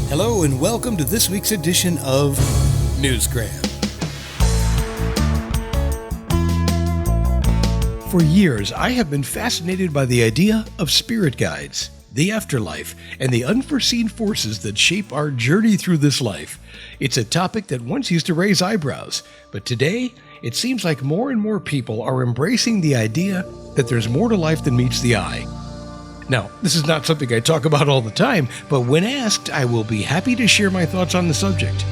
Hello and welcome to this week's edition of Newsgram. For years, I have been fascinated by the idea of spirit guides, the afterlife, and the unforeseen forces that shape our journey through this life. It's a topic that once used to raise eyebrows, but today, it seems like more and more people are embracing the idea that there's more to life than meets the eye. Now, this is not something I talk about all the time, but when asked, I will be happy to share my thoughts on the subject.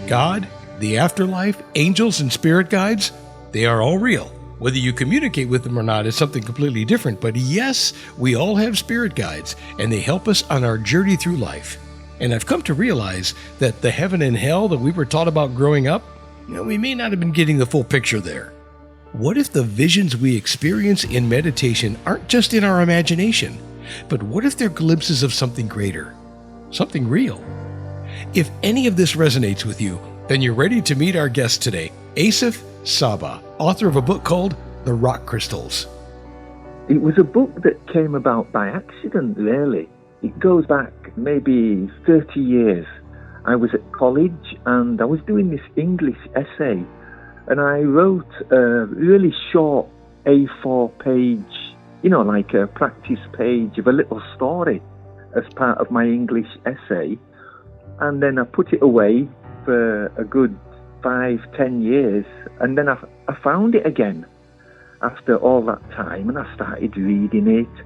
God, the afterlife, angels, and spirit guides, they are all real. Whether you communicate with them or not is something completely different, but yes, we all have spirit guides, and they help us on our journey through life. And I've come to realize that the heaven and hell that we were taught about growing up, we may not have been getting the full picture there. What if the visions we experience in meditation aren't just in our imagination, but what if they're glimpses of something greater, something real? If any of this resonates with you, then you're ready to meet our guest today, Asif Saba, author of a book called The Rock Crystals. It was a book that came about by accident, really. It goes back maybe 30 years. I was at college and I was doing this English essay, and I wrote a really short A4 page, like a practice page of a little story as part of my English essay. And then I put it away for a good 5-10 years. And then I found it again after all that time, and I started reading it.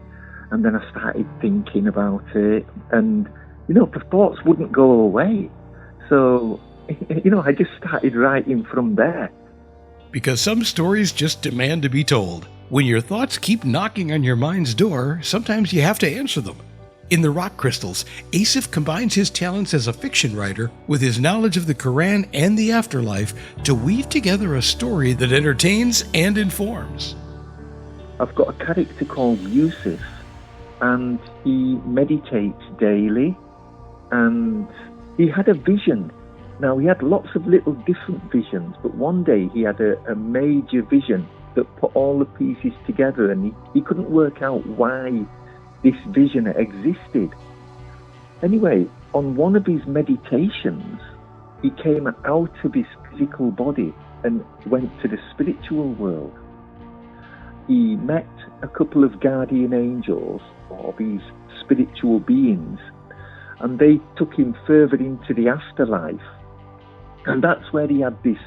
And then I started thinking about it. And, the thoughts wouldn't go away. So, I just started writing from there. Because some stories just demand to be told. When your thoughts keep knocking on your mind's door, sometimes you have to answer them. In The Rock Crystals, Asif combines his talents as a fiction writer with his knowledge of the Quran and the afterlife to weave together a story that entertains and informs. I've got a character called Yusif, and he meditates daily, and he had a vision. Now, he had lots of little different visions, but one day he had a major vision that put all the pieces together, and he couldn't work out why this vision existed. Anyway, on one of his meditations, he came out of his physical body and went to the spiritual world. He met a couple of guardian angels, or these spiritual beings, and they took him further into the afterlife. And that's where he had this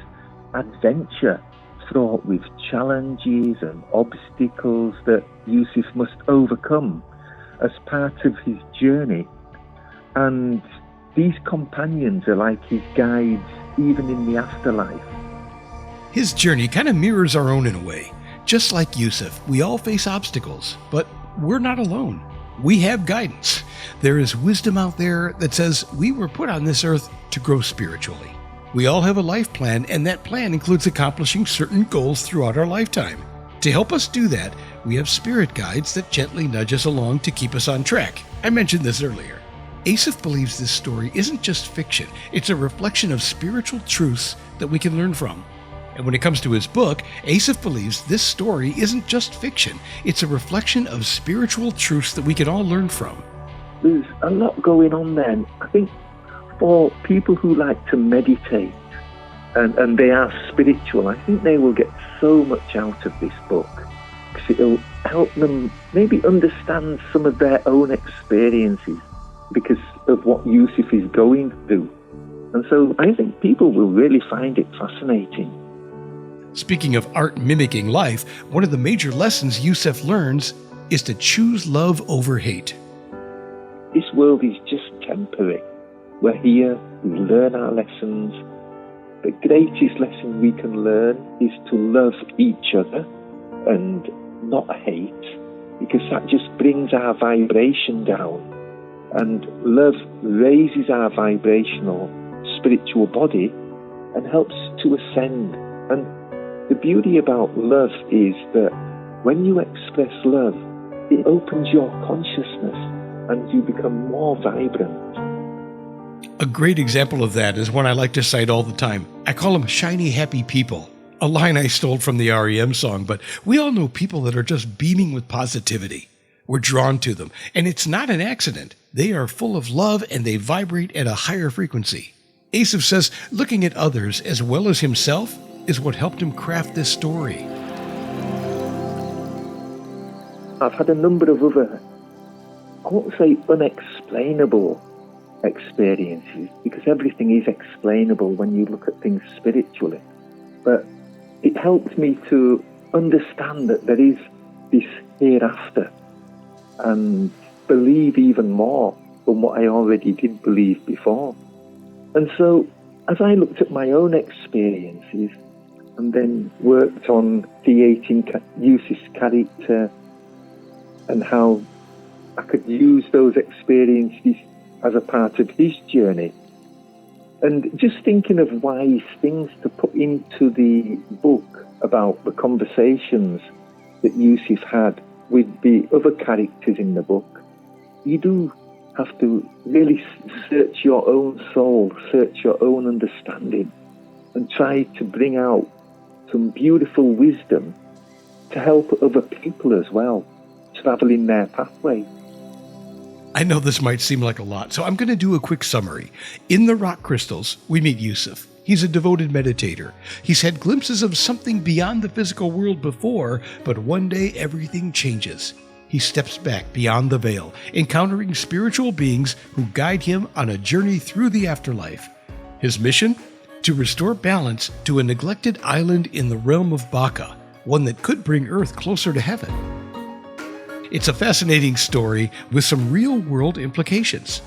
adventure fraught with challenges and obstacles that Yusif must overcome as part of his journey. And these companions are like his guides even in the afterlife. His journey kind of mirrors our own in a way. Just like Yusif, we all face obstacles, but we're not alone. We have guidance. There is wisdom out there that says we were put on this earth to grow spiritually. We all have a life plan, and that plan includes accomplishing certain goals throughout our lifetime. To help us do that, we have spirit guides that gently nudge us along to keep us on track. I mentioned this earlier. Asif believes this story isn't just fiction, it's a reflection of spiritual truths that we can learn from. And when it comes to his book, Asif believes this story isn't just fiction, it's a reflection of spiritual truths that we can all learn from. There's a lot going on there. I think for people who like to meditate and they are spiritual, I think they will get so much out of this book, because it'll help them maybe understand some of their own experiences because of what Yusif is going through. And so I think people will really find it fascinating. Speaking of art mimicking life, one of the major lessons Yusif learns is to choose love over hate. This world is just temporary. We're here, we learn our lessons. The greatest lesson we can learn is to love each other and not hate, because that just brings our vibration down. And love raises our vibrational spiritual body and helps to ascend. And the beauty about love is that when you express love, it opens your consciousness and you become more vibrant. A great example of that is one I like to cite all the time. I call them shiny, happy people. A line I stole from the REM song, but we all know people that are just beaming with positivity. We're drawn to them, and it's not an accident. They are full of love and they vibrate at a higher frequency. Asif says looking at others as well as himself is what helped him craft this story. I've had a number of other, I won't say unexplainable experiences, because everything is explainable when you look at things spiritually. But it helped me to understand that there is this hereafter and believe even more than what I already did believe before. And so, as I looked at my own experiences and then worked on creating Yusif's character and how I could use those experiences as a part of his journey, and just thinking of wise things to put into the book about the conversations that Yusif had with the other characters in the book, you do have to really search your own soul, search your own understanding, and try to bring out some beautiful wisdom to help other people as well travel in their pathway. I know this might seem like a lot, so I'm going to do a quick summary. In The Rock Crystals, we meet Yusif. He's a devoted meditator. He's had glimpses of something beyond the physical world before, but one day everything changes. He steps back beyond the veil, encountering spiritual beings who guide him on a journey through the afterlife. His mission? To restore balance to a neglected island in the realm of Baka, one that could bring Earth closer to heaven. It's a fascinating story with some real-world implications.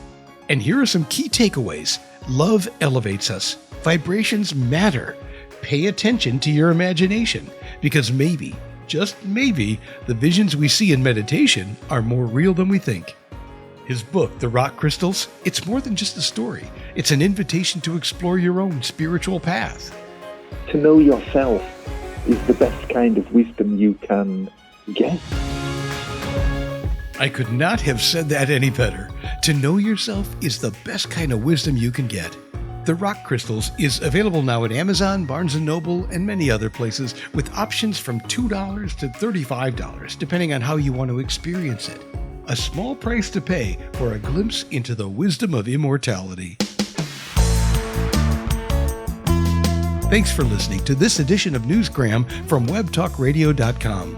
And here are some key takeaways. Love elevates us. Vibrations matter. Pay attention to your imagination, because maybe, just maybe, the visions we see in meditation are more real than we think. His book, The Rock Crystals, it's more than just a story. It's an invitation to explore your own spiritual path. To know yourself is the best kind of wisdom you can get. I could not have said that any better. To know yourself is the best kind of wisdom you can get. The Rock Crystals is available now at Amazon, Barnes & Noble, and many other places, with options from $2 to $35, depending on how you want to experience it. A small price to pay for a glimpse into the wisdom of immortality. Thanks for listening to this edition of Newsgram from webtalkradio.com.